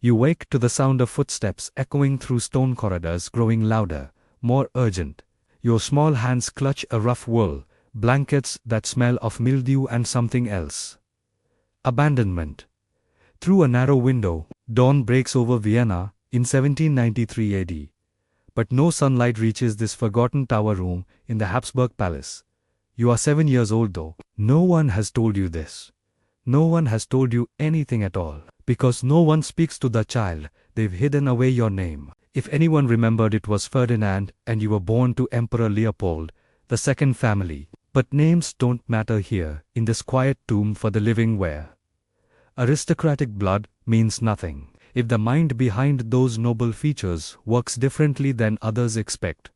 You wake to the sound of footsteps echoing through stone corridors, growing louder, more urgent. Your small hands clutch a rough wool, blankets that smell of mildew and something else. Abandonment. Through a narrow window, dawn breaks over Vienna in 1793 AD. But no sunlight reaches this forgotten tower room in the Habsburg Palace. You are 7 years old though. No one has told you this. No one has told you anything at all. Because no one speaks to the child, they've hidden away your name. If anyone remembered, it was Ferdinand, and you were born to Emperor Leopold, the second family. But names don't matter here, in this quiet tomb for the living where aristocratic blood means nothing if the mind behind those noble features works differently than others expect.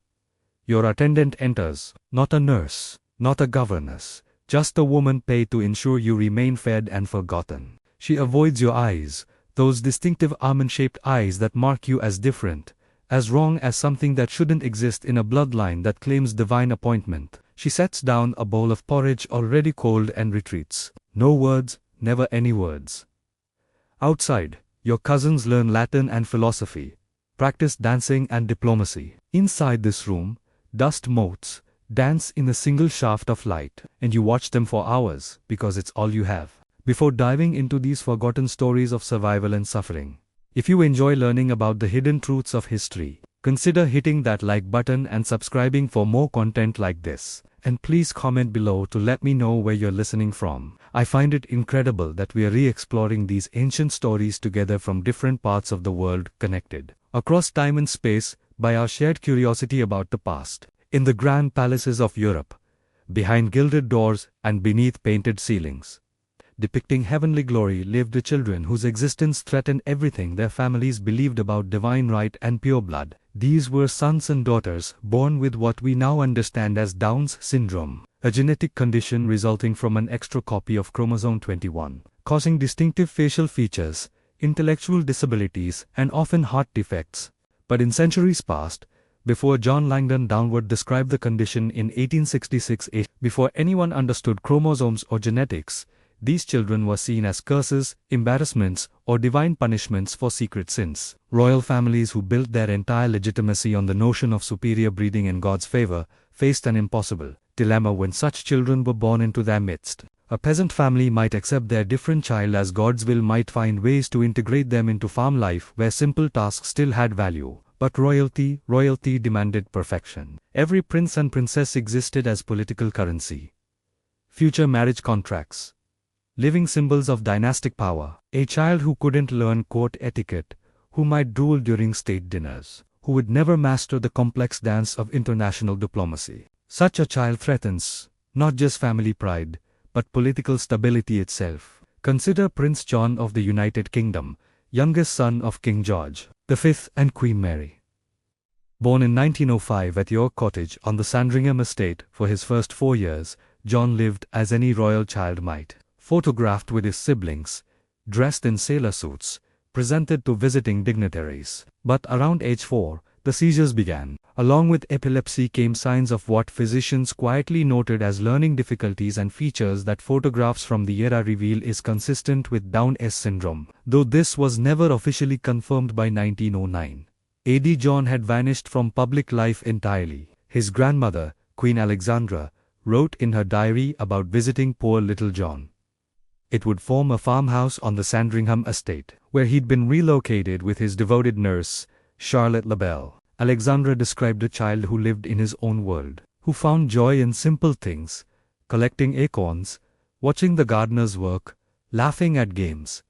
Your attendant enters, not a nurse, not a governess, just a woman paid to ensure you remain fed and forgotten. She avoids your eyes, those distinctive almond-shaped eyes that mark you as different, as wrong as something that shouldn't exist in a bloodline that claims divine appointment. She sets down a bowl of porridge already cold and retreats. No words, never any words. Outside, your cousins learn Latin and philosophy, practice dancing and diplomacy. Inside this room, dust motes dance in a single shaft of light, and you watch them for hours because it's all you have. Before diving into these forgotten stories of survival and suffering, if you enjoy learning about the hidden truths of history, consider hitting that like button and subscribing for more content like this. And please comment below to let me know where you're listening from. I find it incredible that we are re-exploring these ancient stories together from different parts of the world, connected across time and space by our shared curiosity about the past. In the grand palaces of Europe, behind gilded doors and beneath painted ceilings, depicting heavenly glory, lived the children whose existence threatened everything their families believed about divine right and pure blood. These were sons and daughters born with what we now understand as Down's syndrome, a genetic condition resulting from an extra copy of chromosome 21, causing distinctive facial features, intellectual disabilities, and often heart defects. But in centuries past, before John Langdon Downward described the condition in 1866, before anyone understood chromosomes or genetics, these children were seen as curses, embarrassments, or divine punishments for secret sins. Royal families who built their entire legitimacy on the notion of superior breeding in God's favor faced an impossible dilemma when such children were born into their midst. A peasant family might accept their different child as God's will, might find ways to integrate them into farm life where simple tasks still had value. But royalty demanded perfection. Every prince and princess existed as political currency. Future marriage contracts, living symbols of dynastic power. A child who couldn't learn court etiquette, who might drool during state dinners, who would never master the complex dance of international diplomacy. Such a child threatens not just family pride, but political stability itself. Consider Prince John of the United Kingdom, youngest son of King George V and Queen Mary. Born in 1905 at York Cottage on the Sandringham estate, for his first 4 years, John lived as any royal child might. Photographed with his siblings, dressed in sailor suits, presented to visiting dignitaries. But around age 4, the seizures began. Along with epilepsy came signs of what physicians quietly noted as learning difficulties and features that photographs from the era reveal is consistent with Down's syndrome. Though this was never officially confirmed by 1909. AD John had vanished from public life entirely. His grandmother, Queen Alexandra, wrote in her diary about visiting poor little John. It would form a farmhouse on the Sandringham estate, where he'd been relocated with his devoted nurse, Charlotte Labelle. Alexandra described a child who lived in his own world, who found joy in simple things, collecting acorns, watching the gardeners work, laughing at games.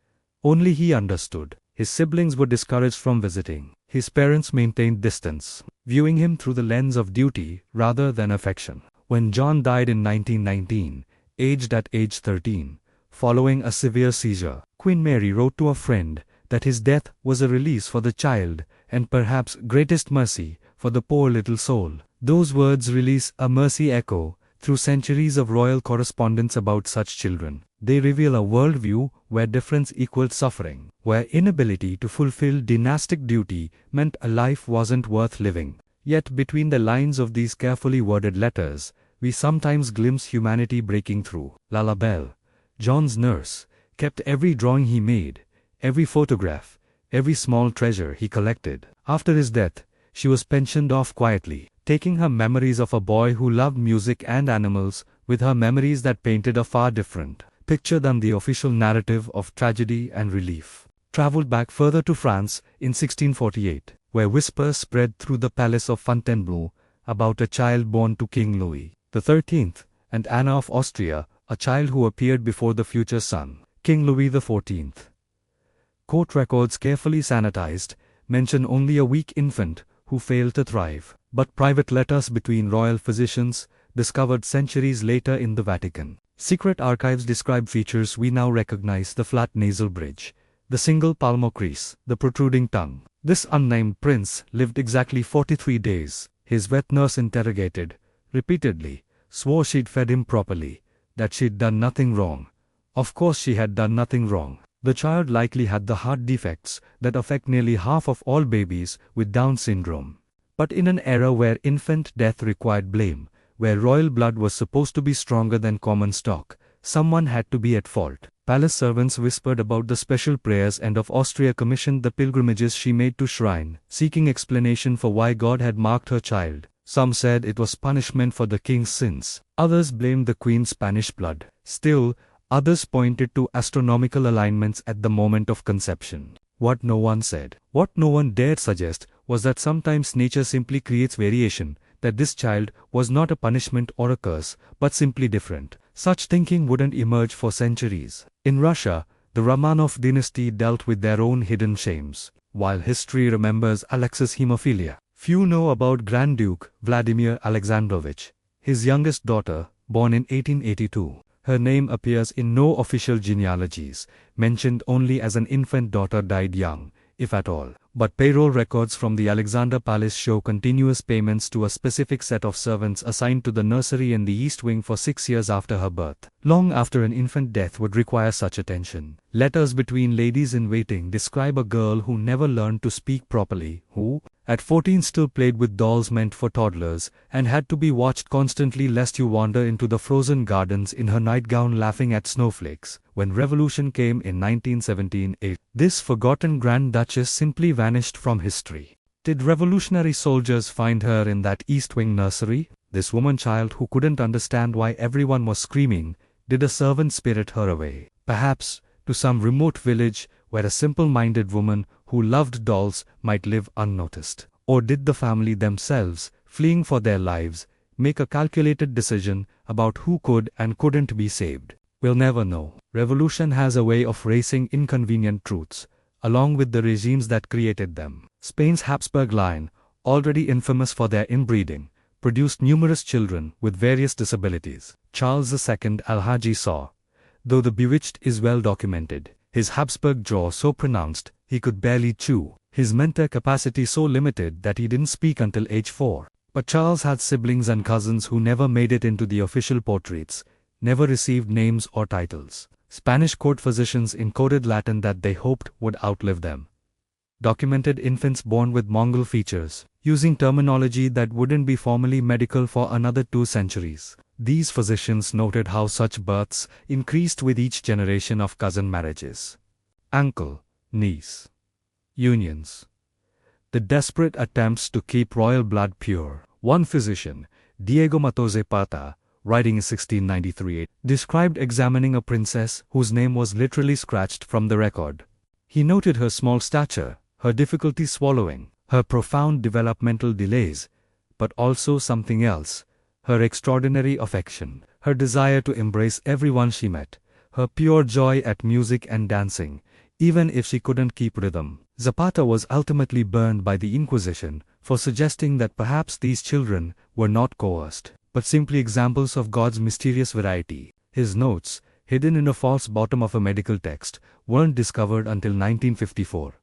Only he understood. His siblings were discouraged from visiting. His parents maintained distance, viewing him through the lens of duty rather than affection. When John died in 1919, aged at age 13, following a severe seizure, Queen Mary wrote to a friend that his death was a release for the child and perhaps greatest mercy for the poor little soul. Those words release a mercy echo through centuries of royal correspondence about such children. They reveal a worldview where difference equaled suffering, where inability to fulfill dynastic duty meant a life wasn't worth living. Yet between the lines of these carefully worded letters, we sometimes glimpse humanity breaking through. Labelle, John's nurse, kept every drawing he made, every photograph, every small treasure he collected. After his death, she was pensioned off quietly, taking her memories of a boy who loved music and animals with her memories that painted a far different picture than the official narrative of tragedy and relief. Traveled back further to France in 1648, where whispers spread through the palace of Fontainebleau about a child born to King Louis XIII and Anna of Austria, a child who appeared before the future son, King Louis XIV. Court records carefully sanitized mention only a weak infant who failed to thrive, but private letters between royal physicians, discovered centuries later in the Vatican. Secret archives describe features we now recognize: the flat nasal bridge, the single palmar crease, the protruding tongue. This unnamed prince lived exactly 43 days. His vet nurse interrogated repeatedly, swore she'd fed him properly, that she'd done nothing wrong. Of course she had done nothing wrong. The child likely had the heart defects that affect nearly half of all babies with Down syndrome. But in an era where infant death required blame, where royal blood was supposed to be stronger than common stock, someone had to be at fault. Palace servants whispered about the special prayers, and of Austria commissioned the pilgrimages she made to shrine, seeking explanation for why God had marked her child. Some said it was punishment for the king's sins. Others blamed the queen's Spanish blood. Still, others pointed to astronomical alignments at the moment of conception. What no one said, what no one dared suggest, was that sometimes nature simply creates variation, that this child was not a punishment or a curse, but simply different. Such thinking wouldn't emerge for centuries. In Russia, the Romanov dynasty dealt with their own hidden shames. While history remembers Alexis' hemophilia, few know about Grand Duke Vladimir Alexandrovich, his youngest daughter, born in 1882. Her name appears in no official genealogies, mentioned only as an infant daughter died young, if at all. But payroll records from the Alexander Palace show continuous payments to a specific set of servants assigned to the nursery in the East Wing for 6 years after her birth. Long after an infant death would require such attention. Letters between ladies in waiting describe a girl who never learned to speak properly, who, at 14 still played with dolls meant for toddlers, and had to be watched constantly lest you wander into the frozen gardens in her nightgown laughing at snowflakes. When revolution came in 1917, this forgotten Grand Duchess simply vanished from history. Did revolutionary soldiers find her in that East Wing nursery? This woman-child who couldn't understand why everyone was screaming, did a servant spirit her away? Perhaps to some remote village where a simple-minded woman who loved dolls might live unnoticed. Or did the family themselves, fleeing for their lives, make a calculated decision about who could and couldn't be saved? We'll never know. Revolution has a way of erasing inconvenient truths, along with the regimes that created them. Spain's Habsburg line, already infamous for their inbreeding, produced numerous children with various disabilities. Charles II Alhaji saw, though the bewitched is well documented, his Habsburg jaw so pronounced he could barely chew, his mental capacity so limited that he didn't speak until age 4. But Charles had siblings and cousins who never made it into the official portraits, never received names or titles. Spanish court physicians encoded Latin that they hoped would outlive them. Documented infants born with Mongol features, using terminology that wouldn't be formally medical for another 2 centuries. These physicians noted how such births increased with each generation of cousin marriages. Uncle, niece, unions. The desperate attempts to keep royal blood pure. One physician, Diego Matos Zapata, writing in 1693, described examining a princess whose name was literally scratched from the record. He noted her small stature, her difficulty swallowing, her profound developmental delays, but also something else, her extraordinary affection, her desire to embrace everyone she met, her pure joy at music and dancing, even if she couldn't keep rhythm. Zapata was ultimately burned by the Inquisition for suggesting that perhaps these children were not coerced, but simply examples of God's mysterious variety. His notes, hidden in a false bottom of a medical text, weren't discovered until 1954.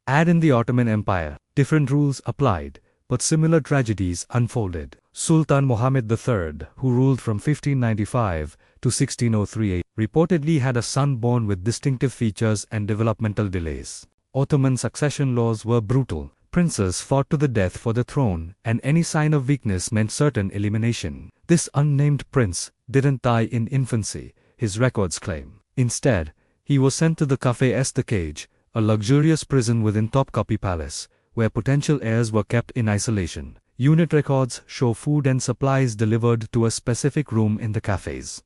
Add in the Ottoman Empire, different rules applied, but similar tragedies unfolded. Sultan Muhammad III, who ruled from 1595 to 1603, reportedly had a son born with distinctive features and developmental delays. Ottoman succession laws were brutal. Princes fought to the death for the throne, and any sign of weakness meant certain elimination. This unnamed prince didn't die in infancy, his records claim. Instead, he was sent to the Café Estacage, a luxurious prison within Topkapi Palace, where potential heirs were kept in isolation. Unit records show food and supplies delivered to a specific room in the cafes.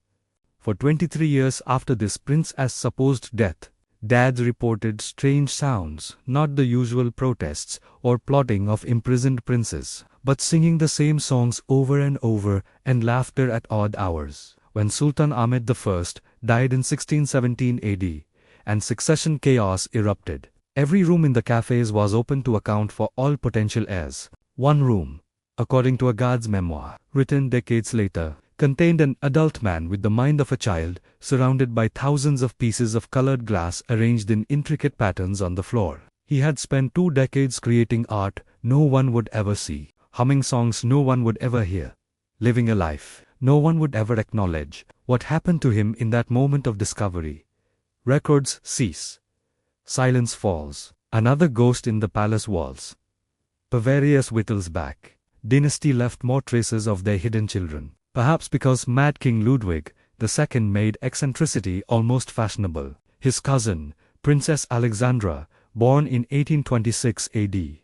For 23 years after this prince's supposed death, dads reported strange sounds, not the usual protests or plotting of imprisoned princes, but singing the same songs over and over and laughter at odd hours. When Sultan Ahmed I died in 1617 AD, and succession chaos erupted, every room in the cafes was open to account for all potential heirs. One room, according to a guard's memoir, written decades later, contained an adult man with the mind of a child, surrounded by thousands of pieces of colored glass arranged in intricate patterns on the floor. He had spent 2 decades creating art no one would ever see, humming songs no one would ever hear, living a life no one would ever acknowledge. What happened to him in that moment of discovery? Records cease. Silence falls. Another ghost in the palace walls. Bavarius whittles back. Dynasty left more traces of their hidden children. Perhaps because Mad King Ludwig II made eccentricity almost fashionable. His cousin, Princess Alexandra, born in 1826 AD,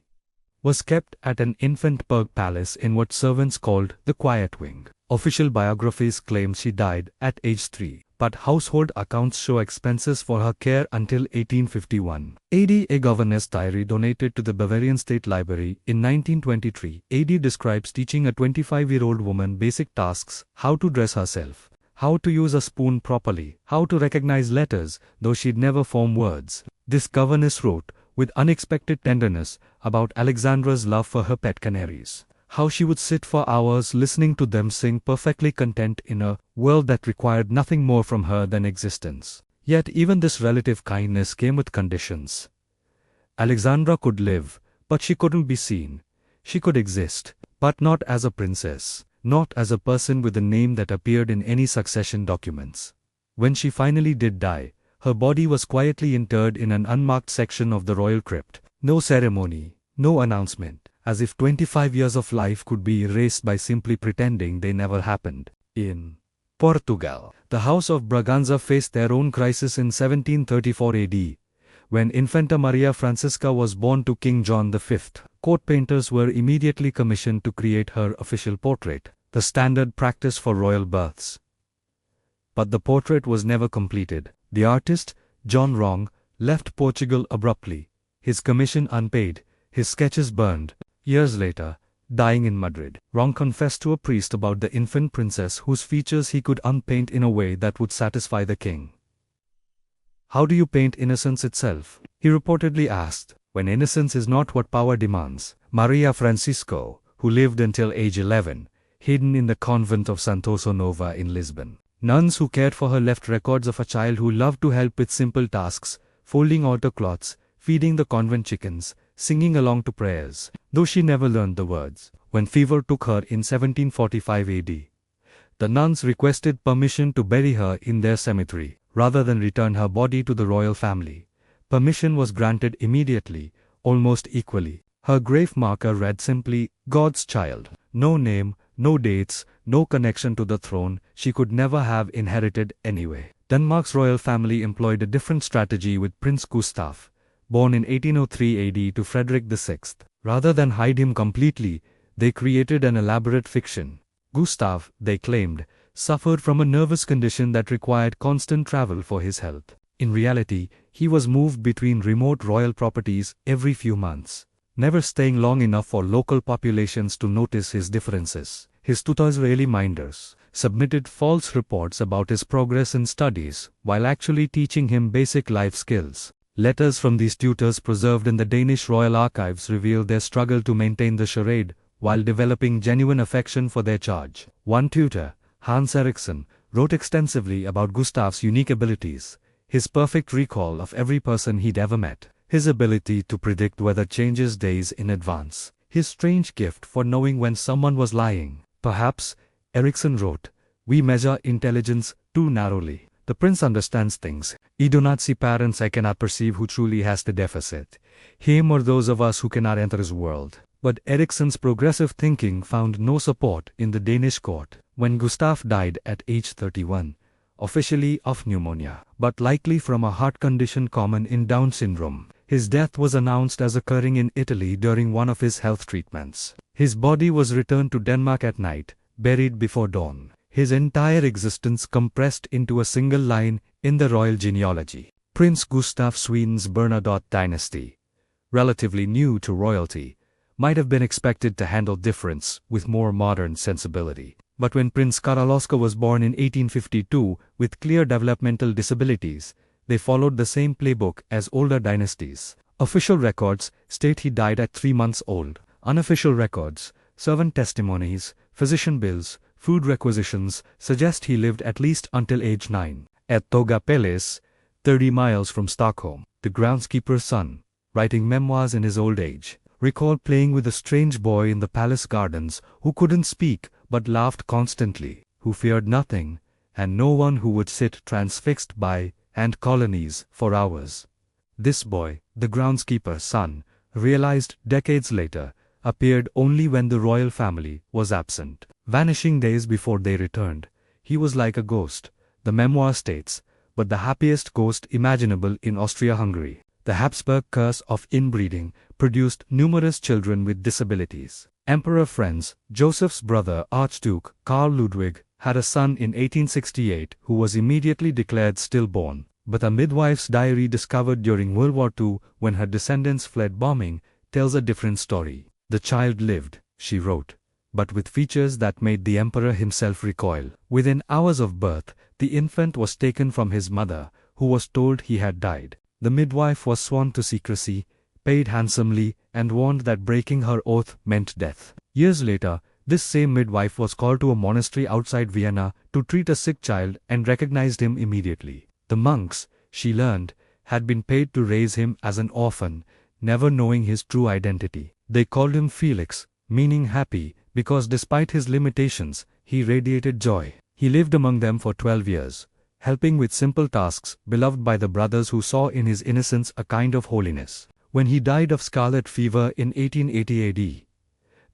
was kept at an Infantburg palace in what servants called the Quiet Wing. Official biographies claim she died at age 3, but household accounts show expenses for her care until 1851 AD. A governess diary donated to the Bavarian State Library in 1923 AD describes teaching a 25-year-old woman basic tasks: how to dress herself, how to use a spoon properly, how to recognize letters, though she'd never form words. This governess wrote, with unexpected tenderness, about Alexandra's love for her pet canaries. How she would sit for hours listening to them sing, perfectly content in a world that required nothing more from her than existence. Yet even this relative kindness came with conditions. Alexandra could live, but she couldn't be seen. She could exist, but not as a princess, not as a person with a name that appeared in any succession documents. When she finally did die, her body was quietly interred in an unmarked section of the royal crypt. No ceremony, no announcement, as if 25 years of life could be erased by simply pretending they never happened. In Portugal, the House of Braganza faced their own crisis in 1734 AD, when Infanta Maria Francisca was born to King John V. Court painters were immediately commissioned to create her official portrait, the standard practice for royal births. But the portrait was never completed. The artist, John Wrong, left Portugal abruptly, his commission unpaid, his sketches burned. Years later, dying in Madrid, Wrong confessed to a priest about the infant princess whose features he could unpaint in a way that would satisfy the king. How do you paint innocence itself? He reportedly asked, when innocence is not what power demands. Maria Francisco, who lived until age 11, hidden in the convent of Santoso Nova in Lisbon. Nuns who cared for her left records of a child who loved to help with simple tasks, folding altar cloths, feeding the convent chickens, singing along to prayers, though she never learned the words. When fever took her in 1745 AD, the nuns requested permission to bury her in their cemetery, rather than return her body to the royal family. Permission was granted immediately, almost equally. Her grave marker read simply, God's child. No name, no dates, no connection to the throne. She could never have inherited anyway. Denmark's royal family employed a different strategy with Prince Gustav, born in 1803 AD to Frederick VI. Rather than hide him completely, they created an elaborate fiction. Gustav, they claimed, suffered from a nervous condition that required constant travel for his health. In reality, he was moved between remote royal properties every few months, never staying long enough for local populations to notice his differences. His tutors, Israeli minders, submitted false reports about his progress in studies, while actually teaching him basic life skills. Letters from these tutors preserved in the Danish royal archives reveal their struggle to maintain the charade, while developing genuine affection for their charge. One tutor, Hans Eriksson, wrote extensively about Gustav's unique abilities, his perfect recall of every person he'd ever met, his ability to predict weather changes days in advance, his strange gift for knowing when someone was lying. Perhaps, Eriksson wrote, we measure intelligence too narrowly. The prince understands things. I do not see parents I cannot perceive who truly has the deficit. Him or those of us who cannot enter his world. But Eriksson's progressive thinking found no support in the Danish court. When Gustav died at age 31, officially of pneumonia, but likely from a heart condition common in Down syndrome. His death was announced as occurring in Italy during one of his health treatments. His body was returned to Denmark at night, buried before dawn. His entire existence compressed into a single line in the royal genealogy. Prince Gustav Sweden's Bernadotte dynasty, relatively new to royalty, might have been expected to handle difference with more modern sensibility. But when Prince Karl Oskar was born in 1852 with clear developmental disabilities, they followed the same playbook as older dynasties. Official records state he died at 3 months old. Unofficial records, servant testimonies, physician bills, food requisitions suggest he lived at least until age 9. At Toga Palace, 30 miles from Stockholm, the groundskeeper's son, writing memoirs in his old age, recalled playing with a strange boy in the palace gardens who couldn't speak but laughed constantly, who feared nothing, and no one who would sit transfixed by ant colonies for hours. This boy, the groundskeeper's son, realized decades later, appeared only when the royal family was absent, vanishing days before they returned. He was like a ghost, the memoir states, but the happiest ghost imaginable in Austria-Hungary. The Habsburg curse of inbreeding produced numerous children with disabilities. Emperor Franz, Joseph's brother Archduke Karl Ludwig, had a son in 1868 who was immediately declared stillborn, but a midwife's diary discovered during World War II when her descendants fled bombing tells a different story. The child lived, she wrote, but with features that made the emperor himself recoil. Within hours of birth, the infant was taken from his mother, who was told he had died. The midwife was sworn to secrecy, paid handsomely, and warned that breaking her oath meant death. Years later, this same midwife was called to a monastery outside Vienna to treat a sick child and recognized him immediately. The monks, she learned, had been paid to raise him as an orphan, never knowing his true identity. They called him Felix, meaning happy, because despite his limitations, he radiated joy. He lived among them for 12 years, helping with simple tasks, beloved by the brothers who saw in his innocence a kind of holiness. When he died of scarlet fever in 1880 AD,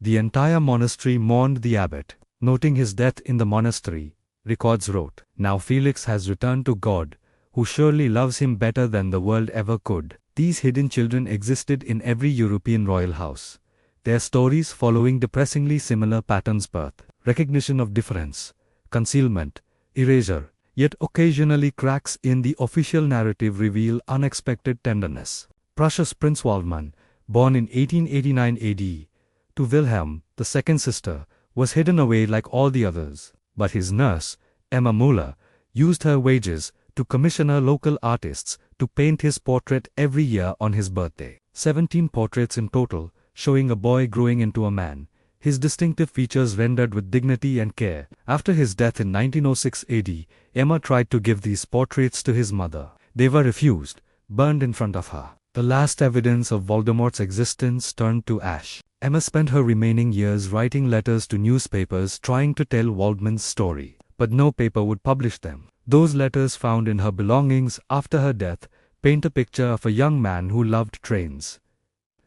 the entire monastery mourned the abbot. Noting his death in the monastery, records wrote, "Now Felix has returned to God, who surely loves him better than the world ever could." These hidden children existed in every European royal house, their stories following depressingly similar patterns: birth, recognition of difference, concealment, erasure, yet occasionally cracks in the official narrative reveal unexpected tenderness. Prussia's Prince Waldmann, born in 1889 AD, to Wilhelm, the second sister, was hidden away like all the others, but his nurse, Emma Müller, used her wages to commission her local artists to paint his portrait every year on his birthday. 17 portraits in total, showing a boy growing into a man, his distinctive features rendered with dignity and care. After his death in 1906 AD, Emma tried to give these portraits to his mother. They were refused, burned in front of her. The last evidence of Voldemort's existence turned to ash. Emma spent her remaining years writing letters to newspapers trying to tell Waldmann's story, but no paper would publish them. Those letters found in her belongings after her death paint a picture of a young man who loved trains,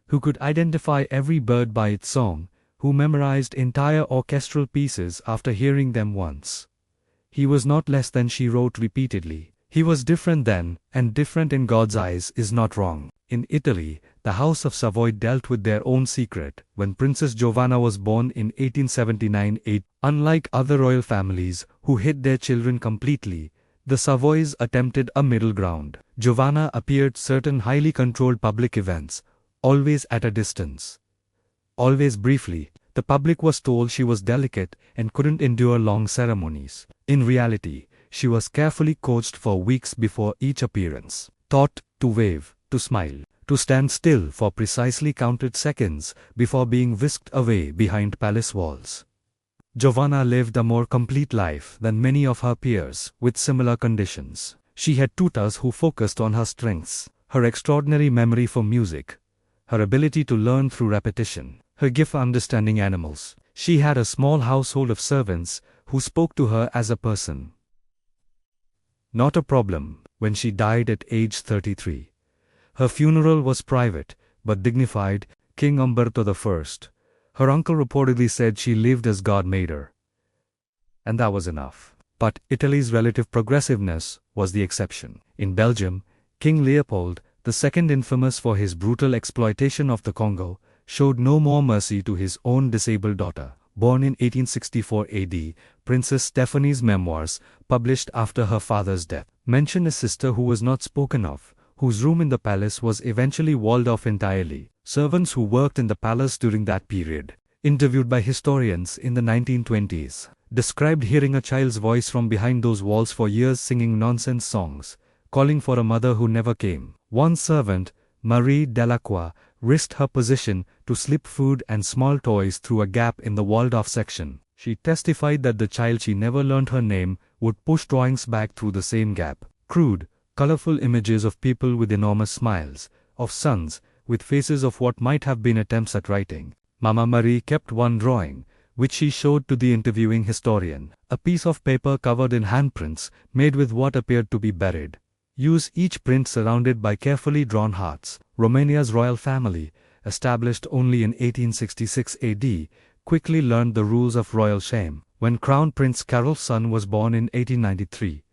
who could identify every bird by its song, who memorized entire orchestral pieces after hearing them once. He was not less than, she wrote repeatedly. He was different then, and different in God's eyes is not wrong. In Italy, the House of Savoy dealt with their own secret when Princess Giovanna was born in 1879 AD. Unlike other royal families who hid their children completely, the Savoys attempted a middle ground. Giovanna appeared certain highly controlled public events, always at a distance. Always briefly. The public was told she was delicate and couldn't endure long ceremonies. In reality, she was carefully coached for weeks before each appearance, taught to wave, to smile, to stand still for precisely counted seconds before being whisked away behind palace walls. Giovanna lived a more complete life than many of her peers with similar conditions. She had tutors who focused on her strengths, her extraordinary memory for music, her ability to learn through repetition, her gift for understanding animals. She had a small household of servants who spoke to her as a person. Not a problem when she died at age 33. Her funeral was private, but dignified. King Umberto I, her uncle, reportedly said she lived as God made her. And that was enough. But Italy's relative progressiveness was the exception. In Belgium, King Leopold, the second, infamous for his brutal exploitation of the Congo, showed no more mercy to his own disabled daughter. Born in 1864 AD, Princess Stephanie's memoirs, published after her father's death, mention a sister who was not spoken of, whose room in the palace was eventually walled off entirely. Servants who worked in the palace during that period, interviewed by historians in the 1920s, described hearing a child's voice from behind those walls for years singing nonsense songs, calling for a mother who never came. One servant, Marie Delacroix, risked her position to slip food and small toys through a gap in the walled-off section. She testified that the child she never learned her name would push drawings back through the same gap. Crude, colorful images of people with enormous smiles, of sons with faces of what might have been attempts at writing. Mama Marie kept one drawing, which she showed to the interviewing historian. A piece of paper covered in handprints, made with what appeared to be buried. Use each print surrounded by carefully drawn hearts. Romania's royal family, established only in 1866 AD, quickly learned the rules of royal shame. When Crown Prince Carol's son was born in 1893,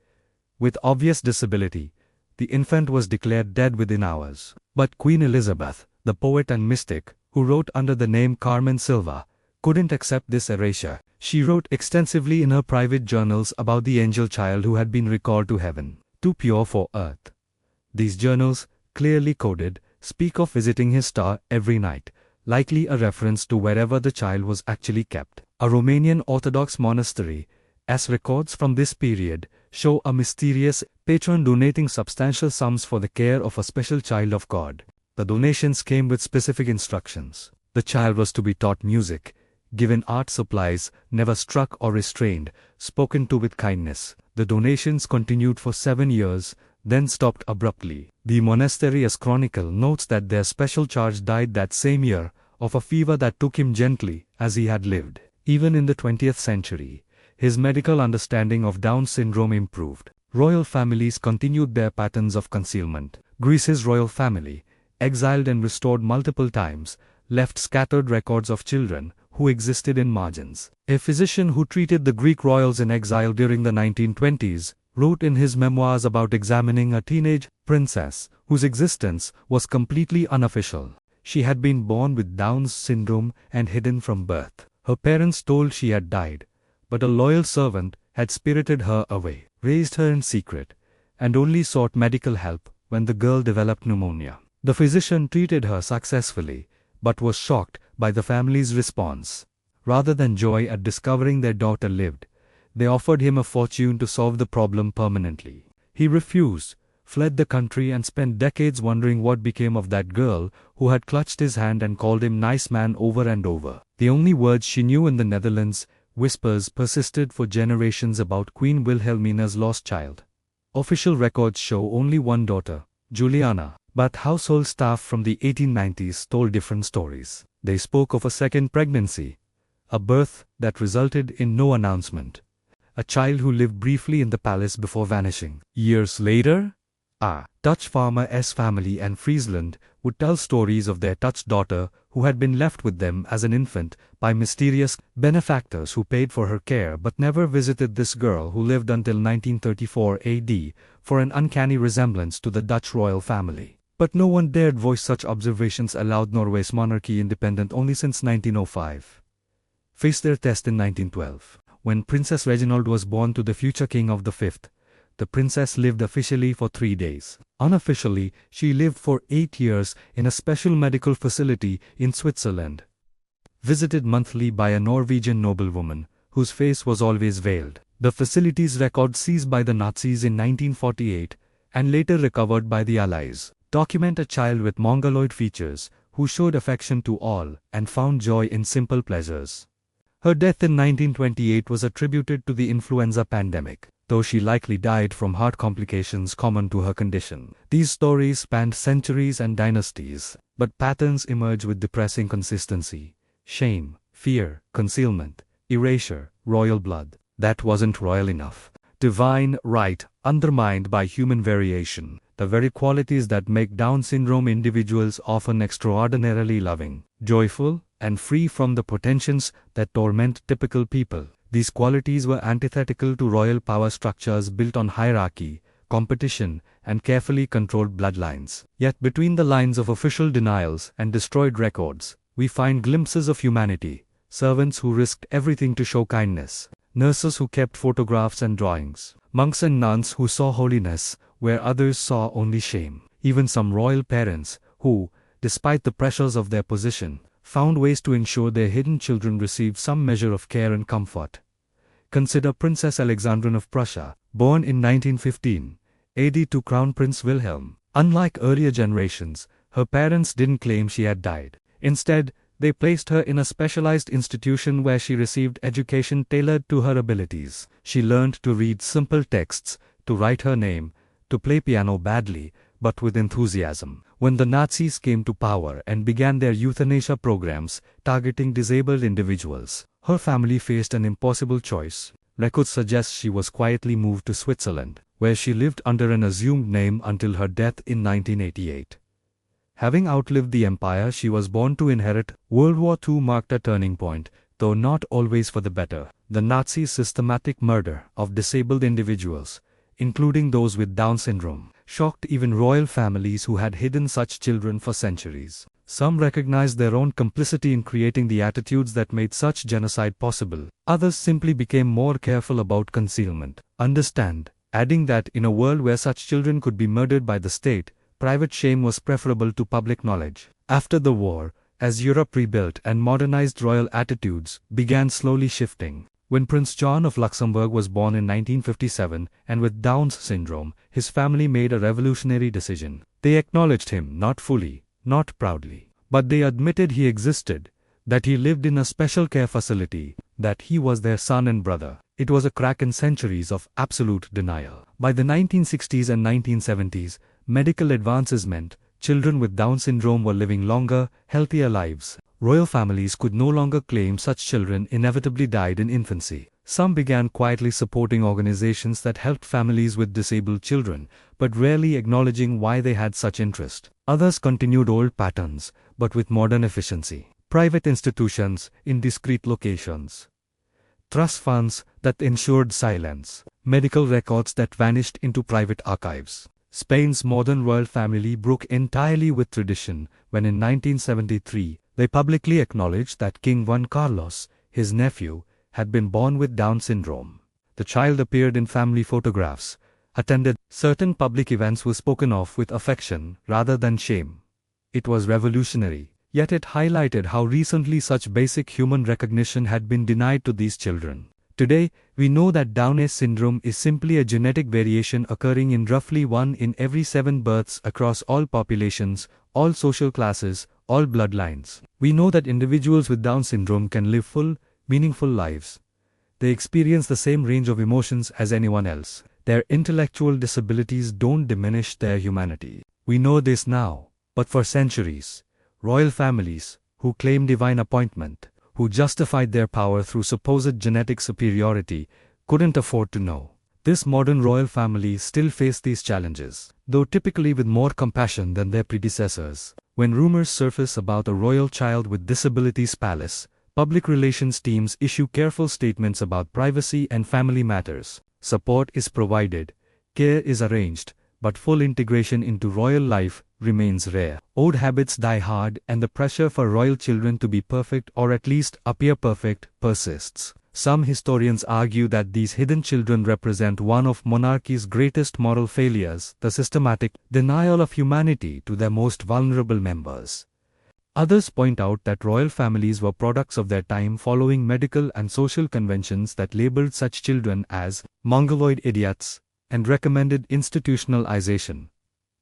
with obvious disability, the infant was declared dead within hours. But Queen Elizabeth, the poet and mystic, who wrote under the name Carmen Silva, couldn't accept this erasure. She wrote extensively in her private journals about the angel child who had been recalled to heaven, too pure for earth. These journals, clearly coded, speak of visiting his star every night, likely a reference to wherever the child was actually kept. A Romanian Orthodox monastery, as records from this period, show a mysterious patron donating substantial sums for the care of a special child of God. The donations came with specific instructions. The child was to be taught music, given art supplies, never struck or restrained, spoken to with kindness. The donations continued for 7 years, then stopped abruptly. The monastery, as Chronicle notes, that their special charge died that same year, of a fever that took him gently, as he had lived. Even in the 20th century, his medical understanding of Down syndrome improved. Royal families continued their patterns of concealment. Greece's royal family, exiled and restored multiple times, left scattered records of children who existed in margins. A physician who treated the Greek royals in exile during the 1920s wrote in his memoirs about examining a teenage princess whose existence was completely unofficial. She had been born with Down syndrome and hidden from birth. Her parents told she had died, but a loyal servant had spirited her away, raised her in secret, and only sought medical help when the girl developed pneumonia. The physician treated her successfully, but was shocked by the family's response. Rather than joy at discovering their daughter lived, they offered him a fortune to solve the problem permanently. He refused, fled the country, and spent decades wondering what became of that girl who had clutched his hand and called him nice man over and over. The only words she knew in the Netherlands, whispers persisted for generations about Queen Wilhelmina's lost child. Official records show only one daughter, Juliana, but household staff from the 1890s told different stories. They spoke of a second pregnancy, a birth that resulted in no announcement, a child who lived briefly in the palace before vanishing. Years later, a Dutch farmer's family in Friesland would tell stories of their Dutch daughter who had been left with them as an infant by mysterious benefactors who paid for her care but never visited this girl, who lived until 1934 AD, for an uncanny resemblance to the Dutch royal family. But no one dared voice such observations aloud. Norway's monarchy, independent only since 1905, faced their test in 1912. When Princess Reginald was born to the future king of the Fifth, the princess lived officially for 3 days. Unofficially, she lived for 8 years in a special medical facility in Switzerland, visited monthly by a Norwegian noblewoman, whose face was always veiled. The facility's records seized by the Nazis in 1948 and later recovered by the Allies document a child with mongoloid features who showed affection to all and found joy in simple pleasures. Her death in 1928 was attributed to the influenza pandemic, though she likely died from heart complications common to her condition. These stories spanned centuries and dynasties, but patterns emerge with depressing consistency: shame, fear, concealment, erasure, royal blood. That wasn't royal enough. Divine right undermined by human variation, the very qualities that make Down syndrome individuals often extraordinarily loving, joyful, and free from the pretensions that torment typical people. These qualities were antithetical to royal power structures built on hierarchy, competition, and carefully controlled bloodlines. Yet between the lines of official denials and destroyed records, we find glimpses of humanity: servants who risked everything to show kindness, nurses who kept photographs and drawings, monks and nuns who saw holiness where others saw only shame. Even some royal parents who, despite the pressures of their position, found ways to ensure their hidden children received some measure of care and comfort. Consider Princess Alexandrine of Prussia, born in 1915 AD to Crown Prince Wilhelm. Unlike earlier generations, her parents didn't claim she had died. Instead, they placed her in a specialized institution where she received education tailored to her abilities. She learned to read simple texts, to write her name, to play piano badly, but with enthusiasm. When the Nazis came to power and began their euthanasia programs targeting disabled individuals, her family faced an impossible choice. Records suggest she was quietly moved to Switzerland, where she lived under an assumed name until her death in 1988. Having outlived the empire she was born to inherit, World War II marked a turning point, though not always for the better. The Nazis' systematic murder of disabled individuals, including those with Down syndrome, shocked even royal families who had hidden such children for centuries. Some recognized their own complicity in creating the attitudes that made such genocide possible. Others simply became more careful about concealment. Understand, adding that in a world where such children could be murdered by the state, private shame was preferable to public knowledge. After the war, as Europe rebuilt and modernized, royal attitudes began slowly shifting. When Prince John of Luxembourg was born in 1957 and with Down's syndrome, his family made a revolutionary decision. They acknowledged him, not fully, not proudly, but they admitted he existed, that he lived in a special care facility, that he was their son and brother. It was a crack in centuries of absolute denial. By the 1960s and 1970s, medical advances meant children with Down syndrome were living longer, healthier lives. Royal families could no longer claim such children inevitably died in infancy. Some began quietly supporting organizations that helped families with disabled children, but rarely acknowledging why they had such interest. Others continued old patterns, but with modern efficiency. Private institutions in discreet locations, trust funds that ensured silence, medical records that vanished into private archives. Spain's modern royal family broke entirely with tradition when in 1973 they publicly acknowledged that King Juan Carlos, his nephew, had been born with Down syndrome. The child appeared in family photographs, attended certain public events, was spoken of with affection rather than shame. It was revolutionary, yet it highlighted how recently such basic human recognition had been denied to these children. Today, we know that Down syndrome is simply a genetic variation occurring in roughly 1 in every 7 births across all populations, all social classes, all bloodlines. We know that individuals with Down syndrome can live full, meaningful lives. They experience the same range of emotions as anyone else. Their intellectual disabilities don't diminish their humanity. We know this now, but for centuries, royal families, who claim divine appointment, who justified their power through supposed genetic superiority, couldn't afford to know. This modern royal family still face these challenges, though typically with more compassion than their predecessors. When rumors surface about a royal child with disabilities palace, public relations teams issue careful statements about privacy and family matters. Support is provided, care is arranged, but full integration into royal life remains rare. Old habits die hard, and the pressure for royal children to be perfect or at least appear perfect persists. Some historians argue that these hidden children represent one of monarchy's greatest moral failures, the systematic denial of humanity to their most vulnerable members. Others point out that royal families were products of their time, following medical and social conventions that labeled such children as mongoloid idiots and recommended institutionalization.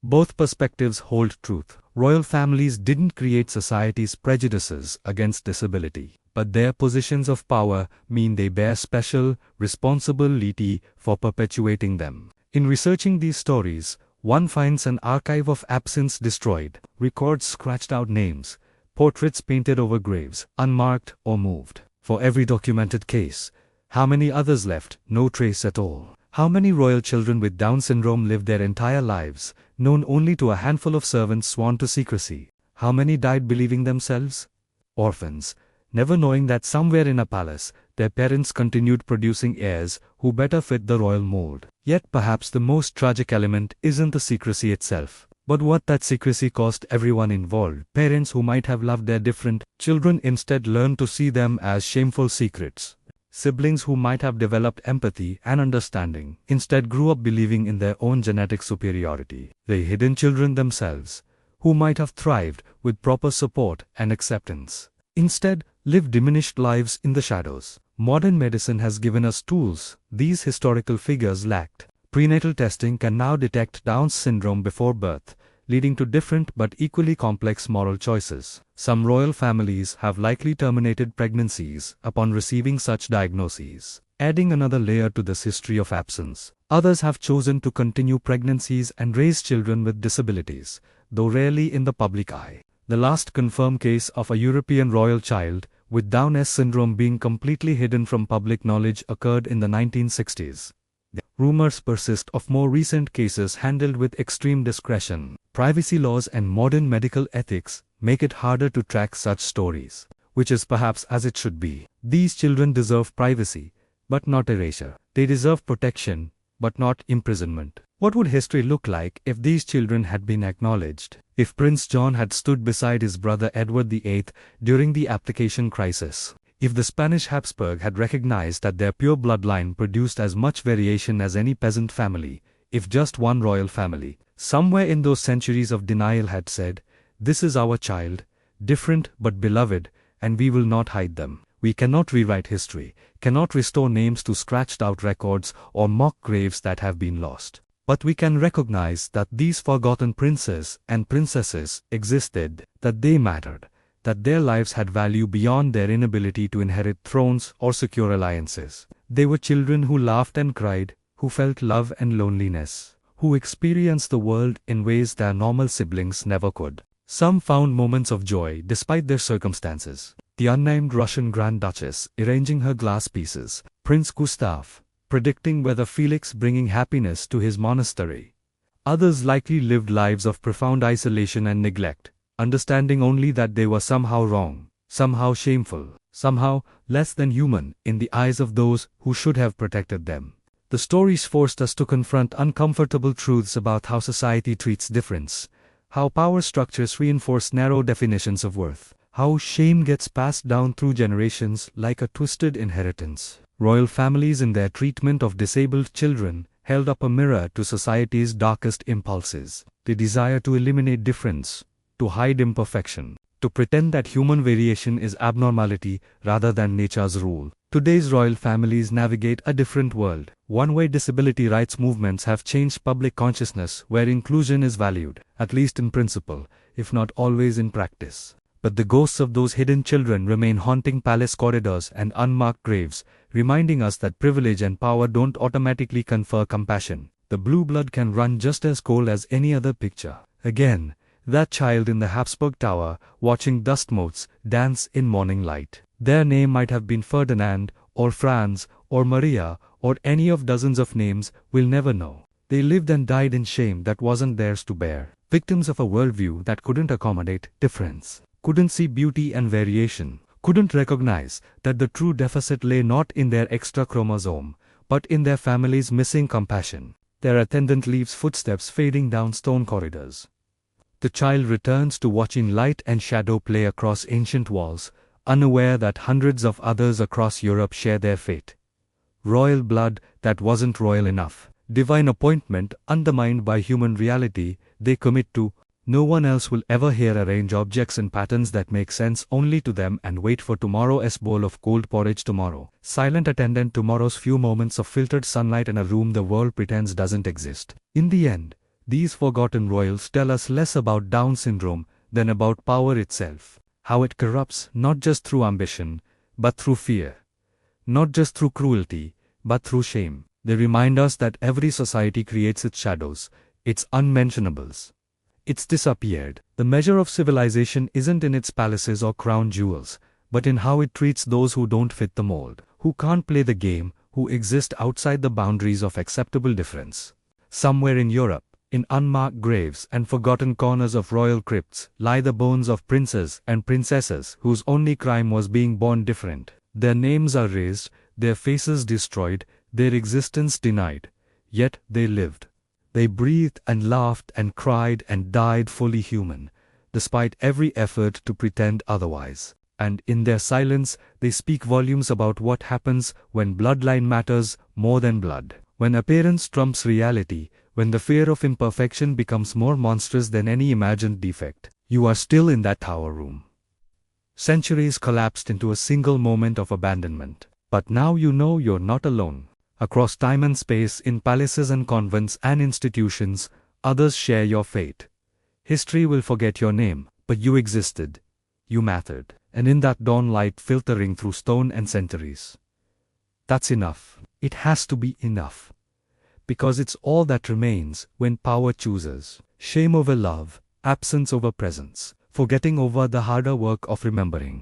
Both perspectives hold truth. Royal families didn't create society's prejudices against disability, but their positions of power mean they bear special responsibility for perpetuating them. In researching these stories, one finds an archive of absence destroyed, records scratched out, names, portraits painted over graves, unmarked or moved. For every documented case, how many others left no trace at all? How many royal children with Down syndrome lived their entire lives, known only to a handful of servants sworn to secrecy? How many died believing themselves orphans, never knowing that somewhere in a palace their parents continued producing heirs who better fit the royal mold. Yet perhaps the most tragic element isn't the secrecy itself, but what that secrecy cost everyone involved. Parents who might have loved their different children instead learned to see them as shameful secrets. Siblings who might have developed empathy and understanding instead grew up believing in their own genetic superiority. The hidden children themselves, who might have thrived with proper support and acceptance, instead lived diminished lives in the shadows. Modern medicine has given us tools these historical figures lacked. Prenatal testing can now detect Down syndrome before birth, leading to different but equally complex moral choices. Some royal families have likely terminated pregnancies upon receiving such diagnoses, adding another layer to this history of absence. Others have chosen to continue pregnancies and raise children with disabilities, though rarely in the public eye. The last confirmed case of a European royal child with Down syndrome being completely hidden from public knowledge occurred in the 1960s. Rumors persist of more recent cases handled with extreme discretion. Privacy laws and modern medical ethics make it harder to track such stories, which is perhaps as it should be. These children deserve privacy, but not erasure. They deserve protection, but not imprisonment. What would history look like if these children had been acknowledged? If Prince John had stood beside his brother Edward VIII during the abdication crisis? If the Spanish Habsburg had recognized that their pure bloodline produced as much variation as any peasant family? If just one royal family, somewhere in those centuries of denial had said, "This is our child, different but beloved, and we will not hide them." We cannot rewrite history, cannot restore names to scratched-out records or mock graves that have been lost. But we can recognize that these forgotten princes and princesses existed, that they mattered, that their lives had value beyond their inability to inherit thrones or secure alliances. They were children who laughed and cried, who felt love and loneliness, who experienced the world in ways their normal siblings never could. Some found moments of joy despite their circumstances. The unnamed Russian Grand Duchess arranging her glass pieces, Prince Gustav predicting weather, Felix bringing happiness to his monastery. Others likely lived lives of profound isolation and neglect, understanding only that they were somehow wrong, somehow shameful, somehow less than human in the eyes of those who should have protected them. The stories forced us to confront uncomfortable truths about how society treats difference, how power structures reinforce narrow definitions of worth, how shame gets passed down through generations like a twisted inheritance. Royal families in their treatment of disabled children held up a mirror to society's darkest impulses. The desire to eliminate difference, to hide imperfection, to pretend that human variation is abnormality rather than nature's rule. Today's royal families navigate a different world, one where disability rights movements have changed public consciousness, where inclusion is valued, at least in principle, if not always in practice. But the ghosts of those hidden children remain haunting palace corridors and unmarked graves, reminding us that privilege and power don't automatically confer compassion. The blue blood can run just as cold as any other picture. Again, that child in the Habsburg Tower, watching dust motes dance in morning light. Their name might have been Ferdinand, or Franz, or Maria, or any of dozens of names we'll never know. They lived and died in shame that wasn't theirs to bear, victims of a worldview that couldn't accommodate difference, couldn't see beauty and variation, couldn't recognize that the true deficit lay not in their extra chromosome, but in their family's missing compassion. Their attendant leaves footsteps fading down stone corridors. The child returns to watching light and shadow play across ancient walls, unaware that hundreds of others across Europe share their fate. Royal blood that wasn't royal enough. Divine appointment undermined by human reality they commit to. No one else will ever hear arrange objects in patterns that make sense only to them and wait for tomorrow's bowl of cold porridge tomorrow. Silent attendant tomorrow's few moments of filtered sunlight in a room the world pretends doesn't exist. In the end, these forgotten royals tell us less about Down syndrome than about power itself. How it corrupts not just through ambition, but through fear. Not just through cruelty, but through shame. They remind us that every society creates its shadows, its unmentionables. It's disappeared. The measure of civilization isn't in its palaces or crown jewels, but in how it treats those who don't fit the mold, who can't play the game, who exist outside the boundaries of acceptable difference. Somewhere in Europe, in unmarked graves and forgotten corners of royal crypts, lie the bones of princes and princesses whose only crime was being born different. Their names are raised, their faces destroyed, their existence denied. Yet they lived. They breathed and laughed and cried and died fully human, despite every effort to pretend otherwise. And in their silence, they speak volumes about what happens when bloodline matters more than blood. When appearance trumps reality, when the fear of imperfection becomes more monstrous than any imagined defect, you are still in that tower room. Centuries collapsed into a single moment of abandonment. But now you know you're not alone. Across time and space, in palaces and convents and institutions, others share your fate. History will forget your name, but you existed. You mattered. And in that dawn light filtering through stone and centuries. That's enough. It has to be enough. Because it's all that remains when power chooses. Shame over love, absence over presence, forgetting over the harder work of remembering.